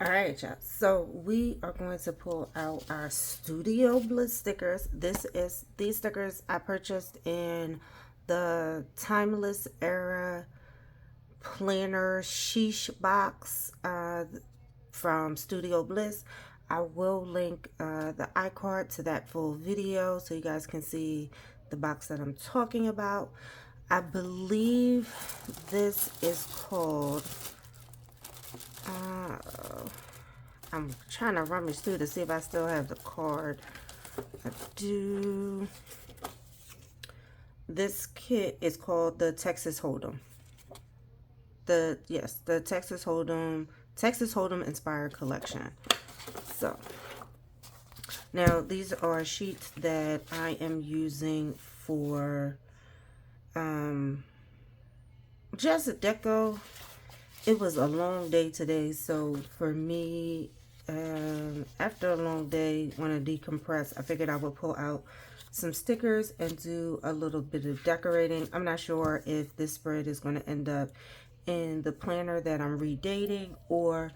All right, y'all. So we are going to pull out our Studio Bliss stickers. These stickers I purchased in the Timeless Era Planner Sheesh box from Studio Bliss. I will link the iCard to that full video so you guys can see the box that I'm talking about. I believe this is called uh, I'm trying to rummage through to see if I still have the card. I do. This kit is called the Texas Hold'em. The Texas Hold'em inspired collection. So now these are sheets that I am using for just a deco. It was a long day today, so for me, after a long day, want to decompress, I figured I would pull out some stickers and do a little bit of decorating. I'm not sure if this spread is going to end up in the planner that I'm redating, or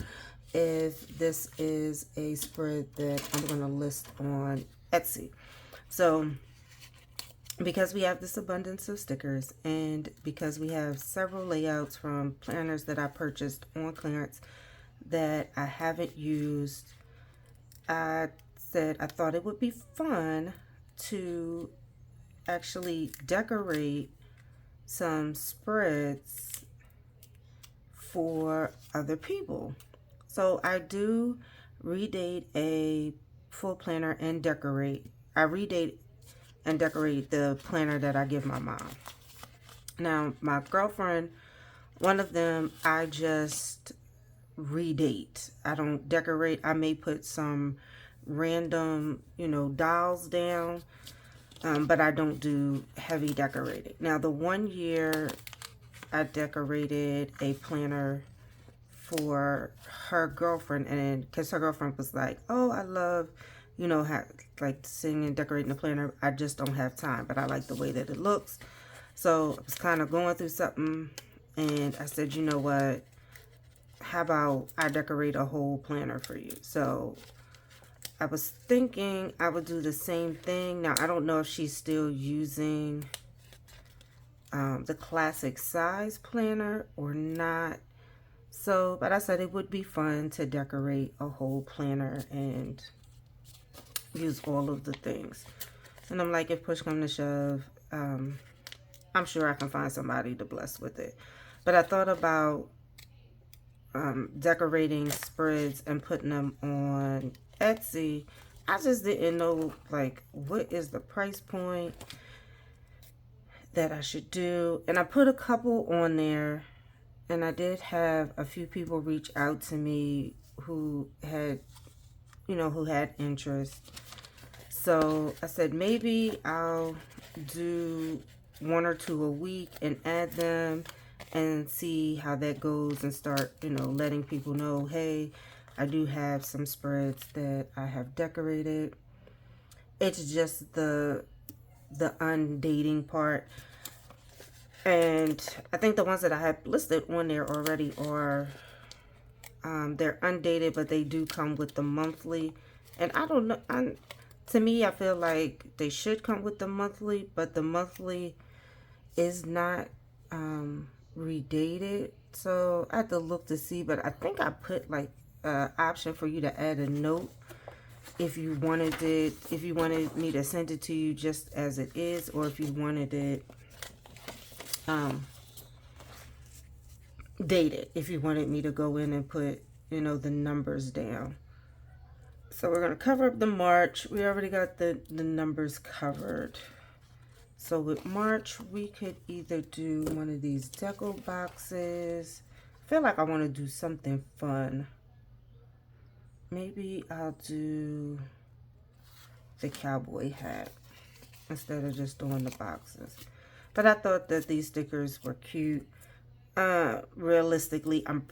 if this is a spread that I'm going to list on Etsy. So because we have this abundance of stickers and because we have several layouts from planners that I purchased on clearance that I haven't used, I said I thought it would be fun to actually decorate some spreads for other people. So I do redate a full planner and decorate. I redate and decorate the planner that I give my mom. Now, my girlfriend, one of them, I just redate. I don't decorate. I may put some random, dials down, but I don't do heavy decorating. Now, the one year I decorated a planner for her girlfriend, and because her girlfriend was like, oh, I love, like sitting and decorating the planner. I just don't have time, but I like the way that it looks. So I was kind of going through something, and I said, you know what, how about I decorate a whole planner for you? So I was thinking I would do the same thing. Now, I don't know if she's still using the classic size planner or not. So, but I said it would be fun to decorate a whole planner and use all of the things. And I'm like, if push comes to shove, I'm sure I can find somebody to bless with it. But I thought about decorating spreads and putting them on Etsy. I just didn't know, like, what is the price point that I should do. And I put a couple on there. And I did have a few people reach out to me who had, who had interest. So I said, maybe I'll do one or two a week and add them and see how that goes and start, letting people know, hey, I do have some spreads that I have decorated. It's just the undating part. And I think the ones that I have listed on there already are, they're undated, but they do come with the monthly. And I don't know, to me, I feel like they should come with the monthly, but the monthly is not redated. So I have to look to see, but I think I put like an option for you to add a note if you wanted it, if you wanted me to send it to you just as it is, or if you wanted it dated, if you wanted me to go in and put, the numbers down. So we're going to cover up the March. We already got the numbers covered. So with March, we could either do one of these deco boxes. I feel like I want to do something fun. Maybe I'll do the cowboy hat instead of just doing the boxes. But I thought that these stickers were cute. Realistically, I'm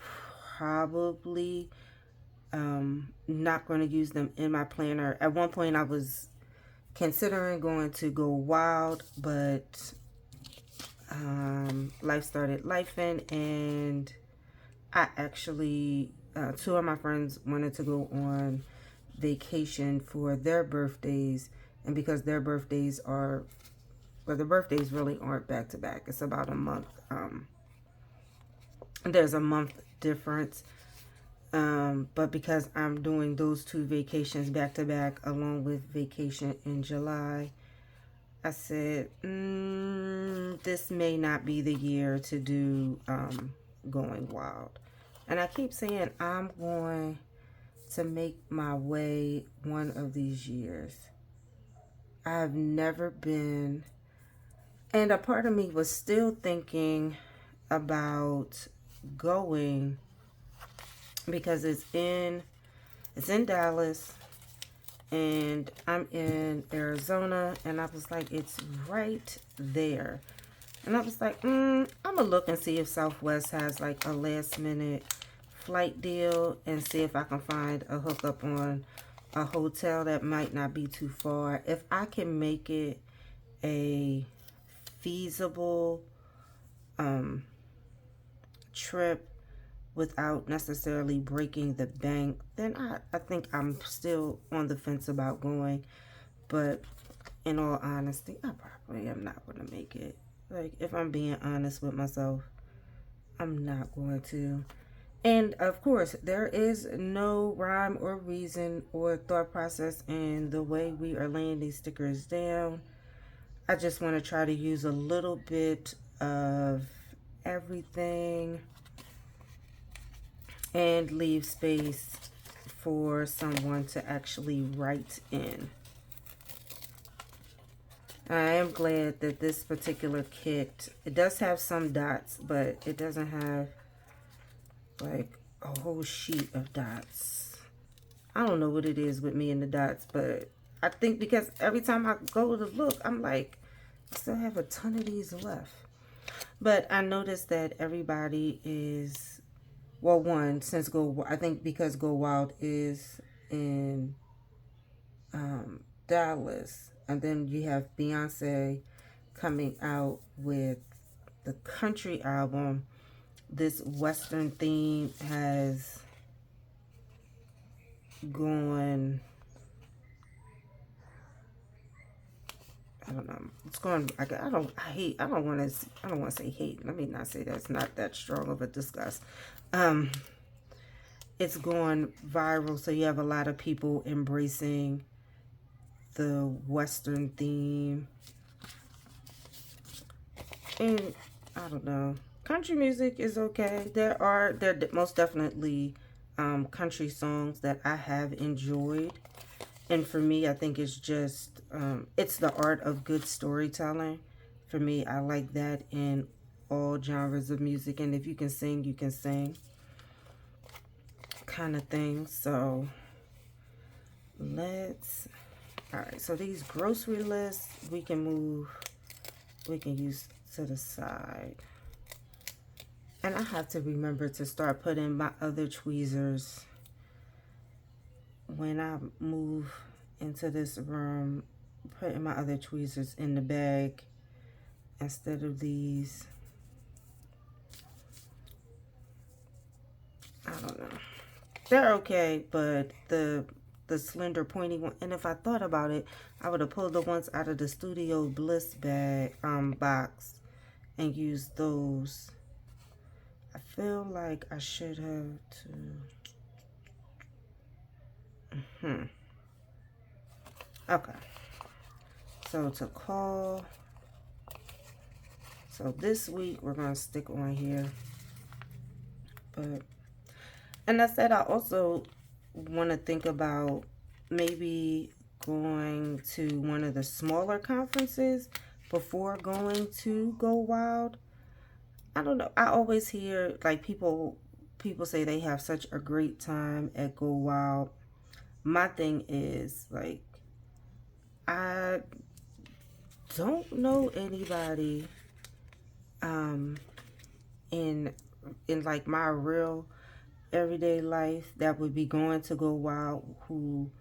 probably not going to use them in my planner. At one point, I was considering going to go wild, but life started lifing, and I actually two of my friends wanted to go on vacation for their birthdays, and because their birthdays are, well, the birthdays really aren't back to back. It's about a month. There's a month difference. But because I'm doing those two vacations back to back along with vacation in July, I said, this may not be the year to do Going Wild. And I keep saying I'm going to make my way one of these years. I've never been, and a part of me was still thinking about going because it's in Dallas and I'm in Arizona, and I was like, it's right there. And I was like, I'm gonna look and see if Southwest has like a last minute flight deal and see if I can find a hookup on a hotel that might not be too far. If I can make it a feasible trip without necessarily breaking the bank, then I think I'm still on the fence about going. But in all honesty, I probably am not going to make it. Like, if I'm being honest with myself, I'm not going to. And of course, there is no rhyme or reason or thought process in the way we are laying these stickers down. I just want to try to use a little bit of everything and leave space for someone to actually write in. I am glad that this particular kit, it does have some dots, but it doesn't have like a whole sheet of dots. I don't know what it is with me and the dots, but I think because every time I go to look, I'm like, I still have a ton of these left. But I noticed that everybody is, well, one, since I think because Go Wild is in Dallas, and then you have Beyonce coming out with the country album. This Western theme has gone, I don't know. It's going. I don't want to say hate. Let me not say that's not that strong of a disgust. It's going viral, so you have a lot of people embracing the Western theme. And I don't know. Country music is okay. There most definitely country songs that I have enjoyed. And for me, I think it's just, it's the art of good storytelling. For me, I like that in all genres of music. And if you can sing, you can sing kind of thing. So, alright, so these grocery lists, we can use to the side. And I have to remember to start putting my other tweezers when I move into this room, putting my other tweezers in the bag instead of these. I don't know. They're okay, but the slender pointy one, and if I thought about it, I would have pulled the ones out of the Studio BLISS bag box and used those. I feel like I should have to. Okay. So to call. So this week we're gonna stick on here. And I said I also want to think about maybe going to one of the smaller conferences before going to Go Wild. I don't know. I always hear like people say they have such a great time at Go Wild. My thing is like, I don't know anybody in like my real everyday life that would be going to Go Wild who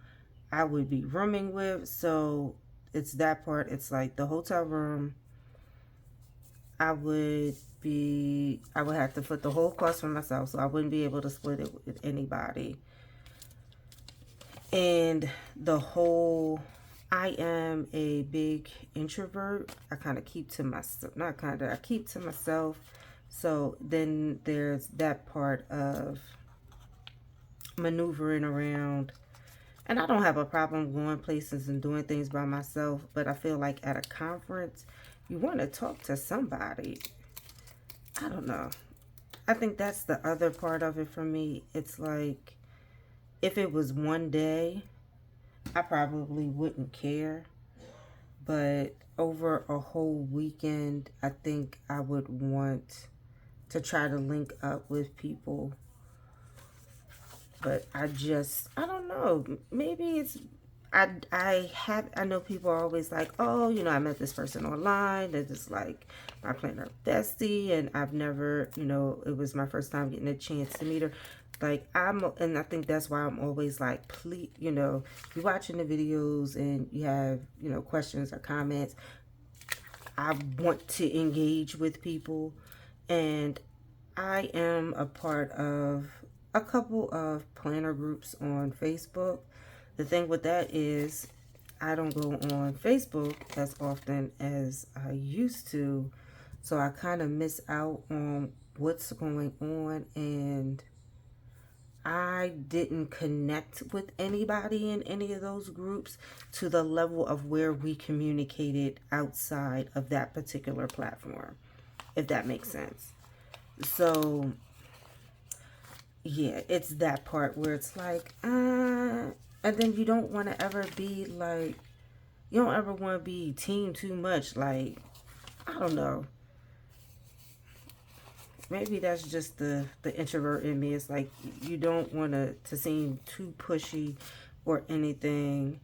I would be rooming with. So it's that part. It's like the hotel room, I would have to foot the whole cost for myself, so I wouldn't be able to split it with anybody. And I am a big introvert. I kind of keep to myself, I keep to myself. So then there's that part of maneuvering around. And I don't have a problem going places and doing things by myself, but I feel like at a conference, you want to talk to somebody. I don't know. I think that's the other part of it for me. It's like, if it was one day, I probably wouldn't care. But over a whole weekend, I think I would want to try to link up with people. But I don't know. Maybe it's, I know people are always like, oh, you know, I met this person online. They're just like my planner bestie. And I've never, you know, it was my first time getting a chance to meet her. Like, and I think that's why I'm always like, please, you know, if you're watching the videos and you have, you know, questions or comments, I want to engage with people. And I am a part of a couple of planner groups on Facebook. The thing with that is I don't go on Facebook as often as I used to. So I kind of miss out on what's going on, and I didn't connect with anybody in any of those groups to the level of where we communicated outside of that particular platform, if that makes sense. So, yeah, it's that part where it's like, and then you don't want to ever be like, you don't ever want to be team too much. Like, I don't know. Maybe that's just the introvert in me. It's like, you don't want to seem too pushy or anything.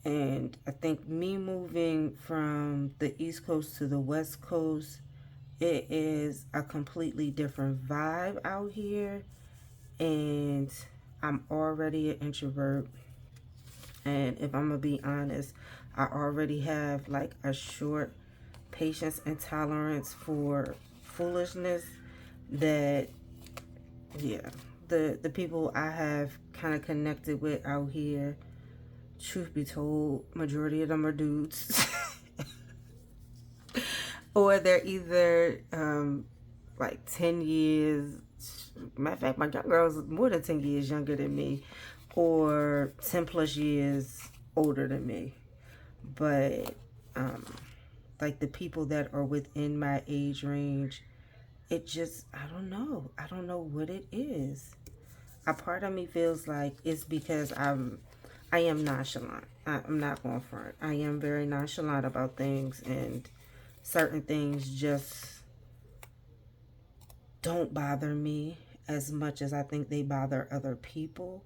And I think me moving from the East Coast to the West Coast, it is a completely different vibe out here. And I'm already an introvert. And if I'm going to be honest, I already have like a short patience and tolerance for foolishness that, yeah, the people I have kind of connected with out here, truth be told, majority of them are dudes. Or they're either like 10 years, matter of fact, my young girl's more than 10 years younger than me, or 10 plus years older than me. But like the people that are within my age range, it just, I don't know what it is. A part of me feels like it's because I am nonchalant. I'm not going front. I am very nonchalant about things, and certain things just don't bother me as much as I think they bother other people.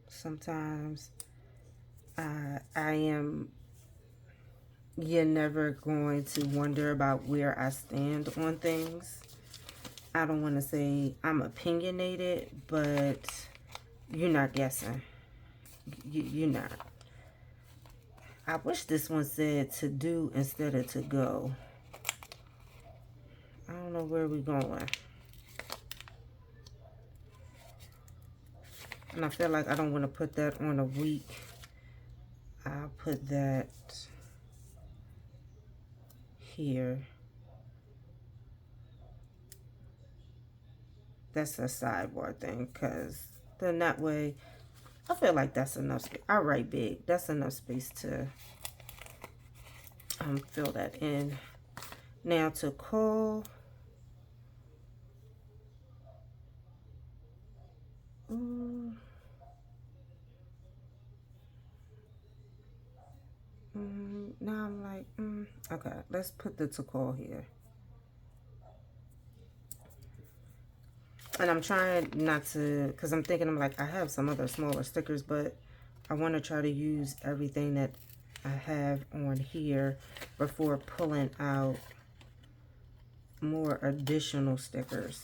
Sometimes I am, you're never going to wonder about where I stand on things. I don't want to say I'm opinionated, but you're not guessing. You're not. I wish this one said to do instead of to go. I don't know where we're going. And I feel like I don't want to put that on a week. I'll put that here. That's a sidebar thing, because then that way, I feel like that's enough space. I write big. That's enough space to fill that in. Now to call. Now I'm like, okay, let's put the to call here. And I'm trying not to, because I'm thinking, I'm like, I have some other smaller stickers, but I want to try to use everything that I have on here before pulling out more additional stickers.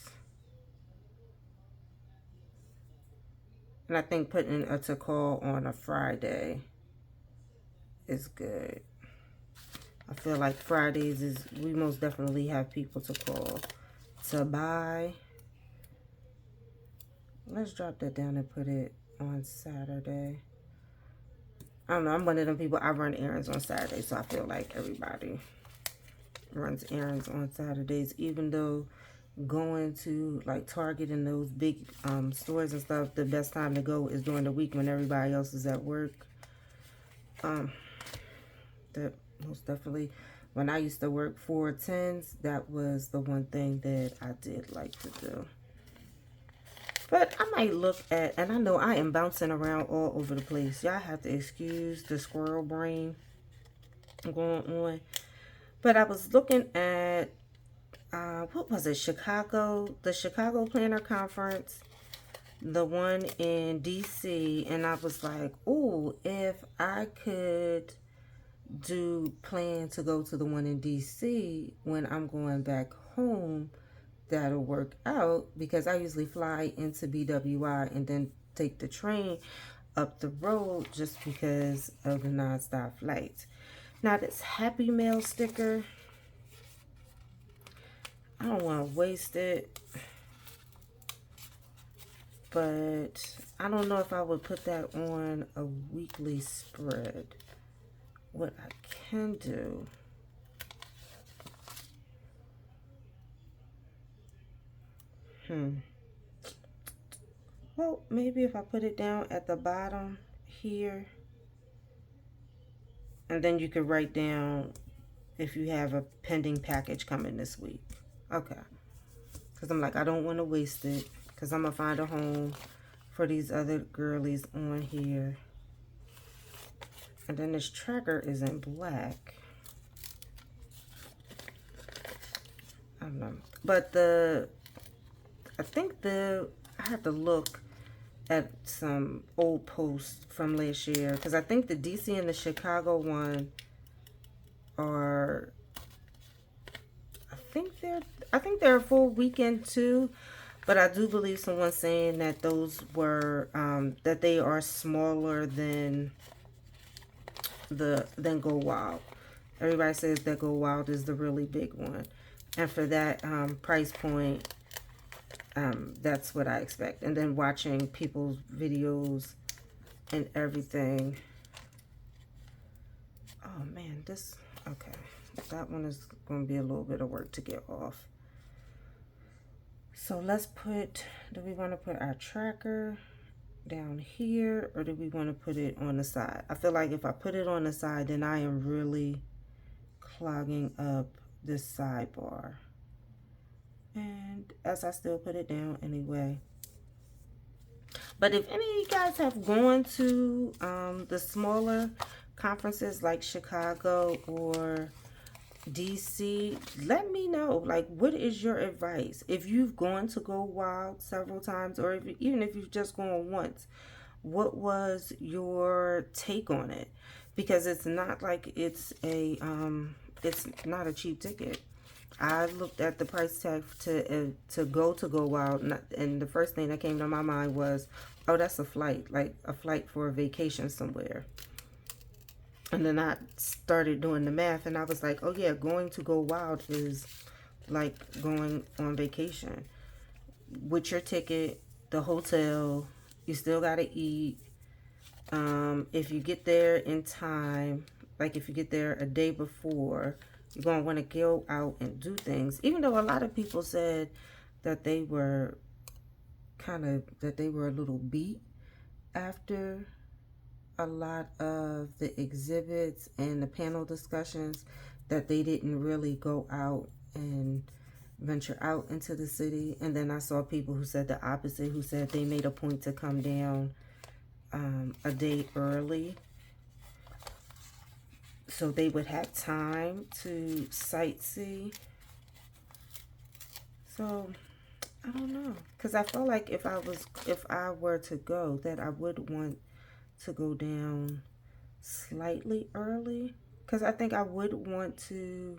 And I think putting a to call on a Friday is good. I feel like Fridays is, we most definitely have people to call to buy. Let's drop that down and put it on Saturday. I don't know, I'm one of them people, I run errands on Saturdays, so I feel like everybody runs errands on Saturdays, even though going to like Target and those big stores and stuff, the best time to go is during the week when everybody else is at work. That most definitely, when I used to work 410s, that was the one thing that I did like to do. But I might look at, and I know I am bouncing around all over the place. Y'all have to excuse the squirrel brain going on. But I was looking at, what was it, Chicago, the Chicago Planner Conference, the one in DC, and I was like, oh, if I could plan to go to the one in DC when I'm going back home, that'll work out, because I usually fly into BWI and then take the train up the road just because of the nonstop flights. Now this Happy Mail sticker, I don't want to waste it, but I don't know if I would put that on a weekly spread. What I can do, well, maybe if I put it down at the bottom here, and then you could write down if you have a pending package coming this week. Okay. Because I'm like, I don't want to waste it, because I'm going to find a home for these other girlies on here. And then this tracker is in black. I don't know. But I think I have to look at some old posts from last year, because I think the DC and the Chicago one are, I think they're a full weekend too, but I do believe someone saying that those were that they are smaller than Go Wild. Everybody says that Go Wild is the really big one, and for that price point, that's what I expect. And then watching people's videos and everything. Oh man, okay. That one is going to be a little bit of work to get off. So let's put, do we want to put our tracker down here, or do we want to put it on the side? I feel like if I put it on the side, then I am really clogging up this sidebar. And as I still put it down anyway. But if any of you guys have gone to the smaller conferences like Chicago or DC, let me know, like, what is your advice? If you've gone to Go Wild several times, or even if you've just gone once, what was your take on it? Because it's not like it's not a cheap ticket. I looked at the price tag to go Wild, and the first thing that came to my mind was, oh, that's a flight, like a flight for a vacation somewhere. And then I started doing the math, and I was like, oh yeah, going to Go Wild is like going on vacation. With your ticket, the hotel, you still got to eat. If you get there in time, like if you get there a day before, you're going to want to go out and do things. Even though a lot of people said that they were a little beat after a lot of the exhibits and the panel discussions, that they didn't really go out and venture out into the city. And then I saw people who said the opposite, who said they made a point to come down a day early so they would have time to sightsee. So I don't know, because I felt like if I were to go, that I would want to go down slightly early, because I think I would want to,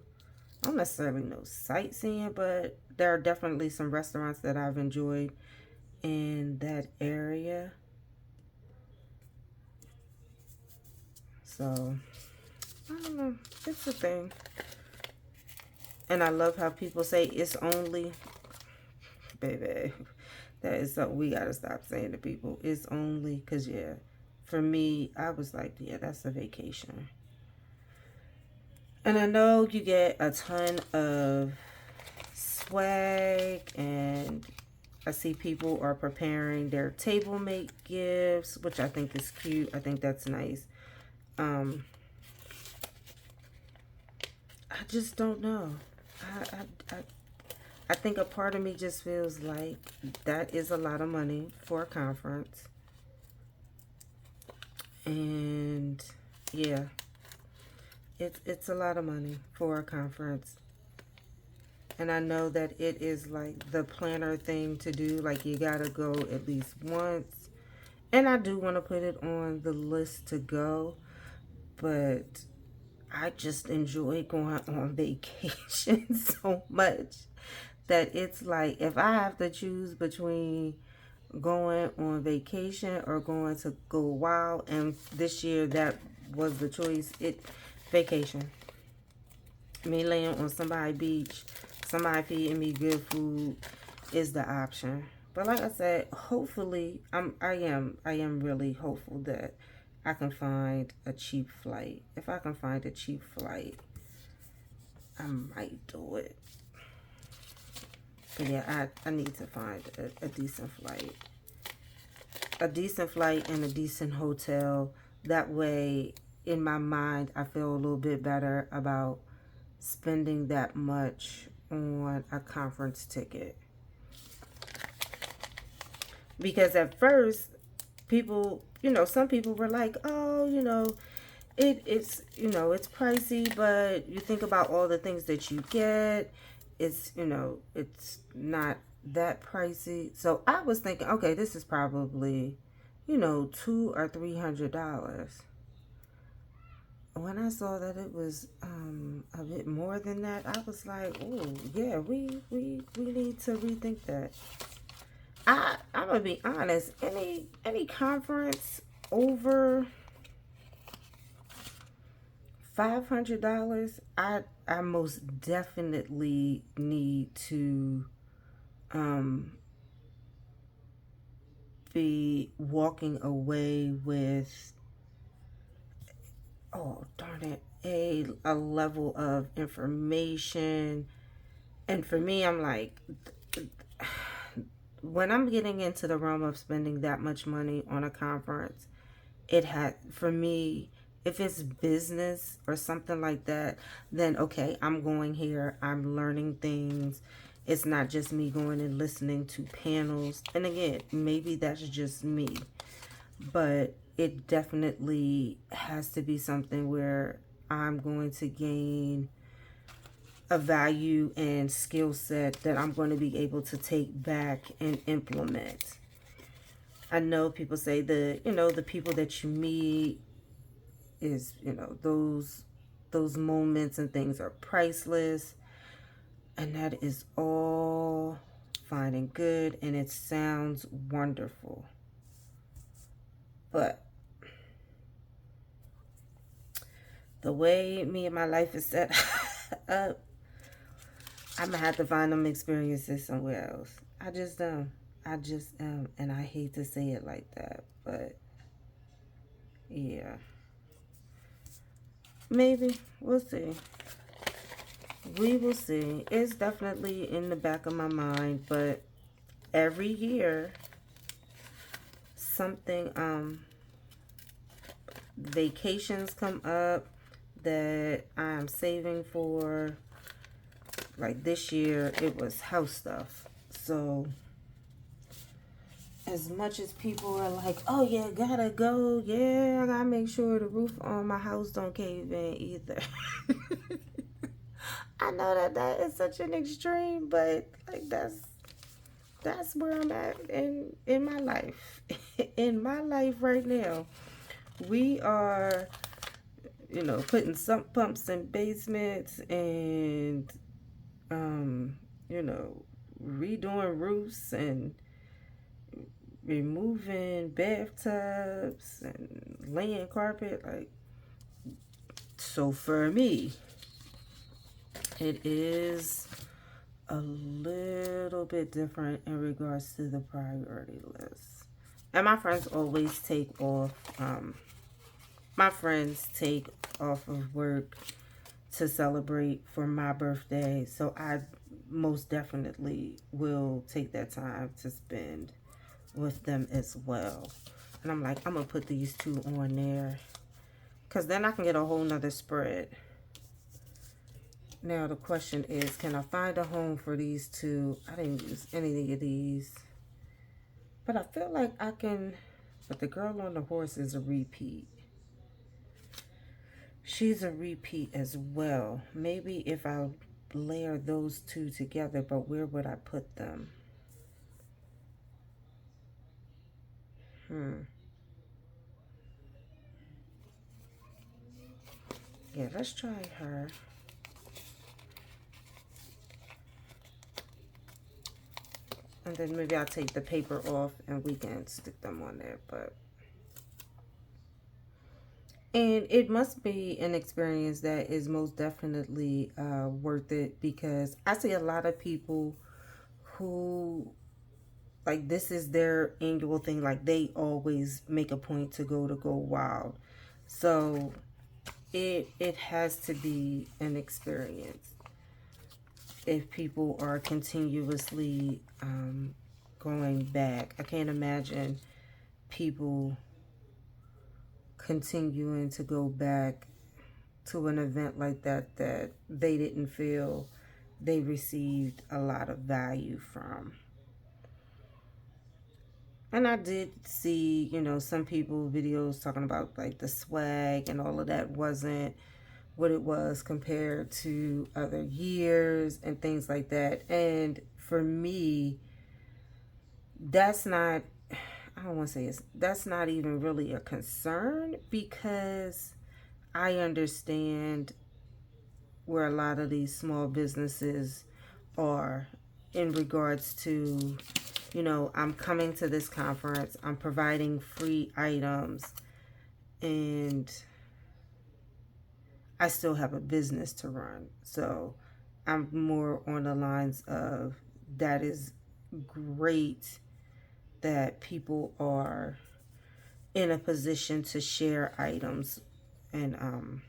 I don't necessarily know sightseeing, but there are definitely some restaurants that I've enjoyed in that area. So don't know. It's a thing. And I love how people say it's only, baby, that is something we gotta stop saying to people. It's only, because, yeah, for me, I was like, yeah, that's a vacation. And I know you get a ton of swag, and I see people are preparing their table mate gifts, which I think is cute. I think that's nice. I just don't know. I think a part of me just feels like that is a lot of money for a conference. And yeah, it's a lot of money for a conference. And I know that it is like the planner thing to do. Like, you gotta go at least once. And I do want to put it on the list to go. But I just enjoy going on vacation so much that it's like, if I have to choose between going on vacation or going to go wild, and this year that was the choice, vacation. Me laying on somebody's beach, somebody feeding me good food is the option. But like I said, hopefully, I am really hopeful that I can find a cheap flight. If I can find a cheap flight, I might do it. But yeah, I need to find a decent flight. A decent flight and a decent hotel. That way, in my mind, I feel a little bit better about spending that much on a conference ticket. Because at first, people, some people were like, oh, it's pricey, but you think about all the things that you get, it's not that pricey. So I was thinking, okay, this is probably $200 or $300. When I saw that it was a bit more than that, I was like, oh yeah, we need to rethink that. I'm gonna be honest, any conference over $500, I most definitely need to be walking away with, oh darn it, a level of information. And for me, I'm like, when I'm getting into the realm of spending that much money on a conference, it had, for me, if it's business or something like that, then okay, I'm going here, I'm learning things. It's not just me going and listening to panels. And again, maybe that's just me, but it definitely has to be something where I'm going to gain a value and skill set that I'm going to be able to take back and implement. I know people say the people that you meet is, those moments and things are priceless, and that is all fine and good, and it sounds wonderful. But the way me and my life is set up, I'm gonna have to find them experiences somewhere else. I just am, and I hate to say it like that, but yeah, maybe we'll see. We will see. It's definitely in the back of my mind, but every year something vacations come up that I'm saving for. Like this year it was house stuff. So as much as people are like, oh yeah, gotta go, yeah, I gotta make sure the roof on my house don't cave in either. I know that is such an extreme, but like that's where I'm at in my life. In my life right now, we are, putting sump pumps in basements and redoing roofs and removing bathtubs and laying carpet. Like, So for me, it is a little bit different in regards to the priority list. And my friends always take off, my friends take off of work to celebrate for my birthday. So I most definitely will take that time to spend with them as well. And I'm like, I'm going to put these two on there, because then I can get a whole nother spread. Now the question is, can I find a home for these two? I didn't use any of these, but I feel like I can. But the girl on the horse is a repeat. She's a repeat as well. Maybe if I layer those two together, but where would I put them? Yeah, let's try her. And then maybe I'll take the paper off and we can stick them on there. And it must be an experience that is most definitely worth it, because I see a lot of people who, like, this is their annual thing. Like, they always make a point to go wild. So it has to be an experience if people are continuously going back. I can't imagine people continuing to go back to an event like that that they didn't feel they received a lot of value from. And I did see, some people videos talking about like the swag and all of that wasn't what it was compared to other years and things like that. And for me, that's not, I don't want to say that's not even really a concern, because I understand where a lot of these small businesses are in regards to, I'm coming to this conference, I'm providing free items, and I still have a business to run. So I'm more on the lines of, that is great that people are in a position to share items and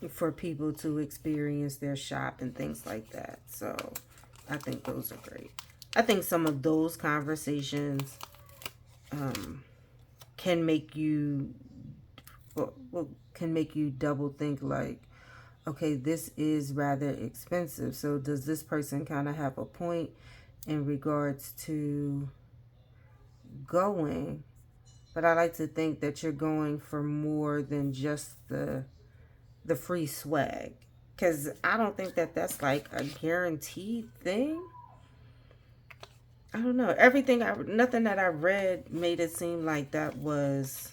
for people to experience their shop and things like that. So I think those are great. I think some of those conversations can make you can make you double think, like, okay, this is rather expensive. So does this person kind of have a point in regards to going? But I like to think that you're going for more than just the free swag, because I don't think that that's like a guaranteed thing. I don't know. Nothing that I read made it seem like that was,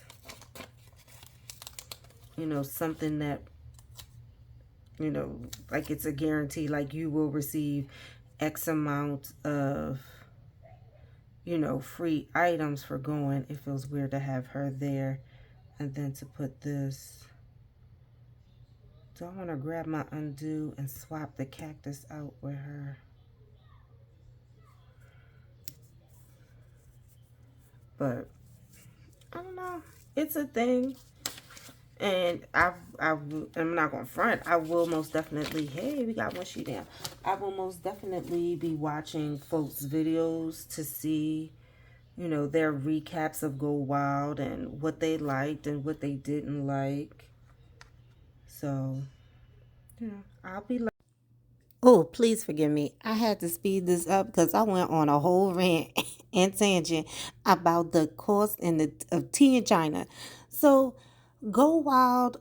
something that, like it's a guarantee, like you will receive X amount of, free items for going. It feels weird to have her there and then to put this. Do I want to grab my undo and swap the cactus out with her? But I don't know. It's a thing. And I'm not going to front. I will most definitely, hey, we got one sheet down. I will most definitely be watching folks' videos to see, their recaps of Go Wild and what they liked and what they didn't like. So, I'll be like, oh, please forgive me. I had to speed this up because I went on a whole rant and tangent about the cost of tea in China. So, Go Wild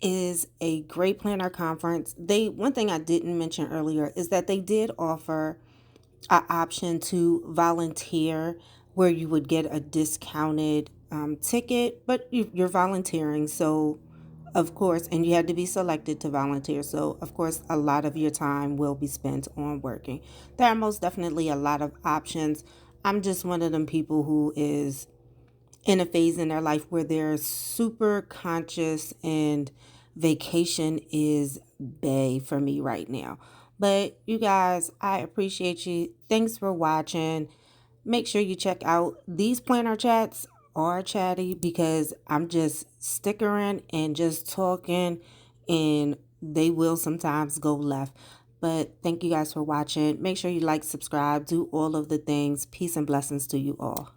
is a great planner conference. One thing I didn't mention earlier is that they did offer an option to volunteer, where you would get a discounted ticket, but you're volunteering. So, of course, and you had to be selected to volunteer. So, of course, a lot of your time will be spent on working. There are most definitely a lot of options. I'm just one of them people who is in a phase in their life where they're super conscious, and vacation is bae for me right now. But you guys, I appreciate you. Thanks for watching. Make sure you check out these planner chats are chatty because I'm just stickering and just talking, and they will sometimes go left. But thank you guys for watching. Make sure you like, subscribe, do all of the things. Peace and blessings to you all.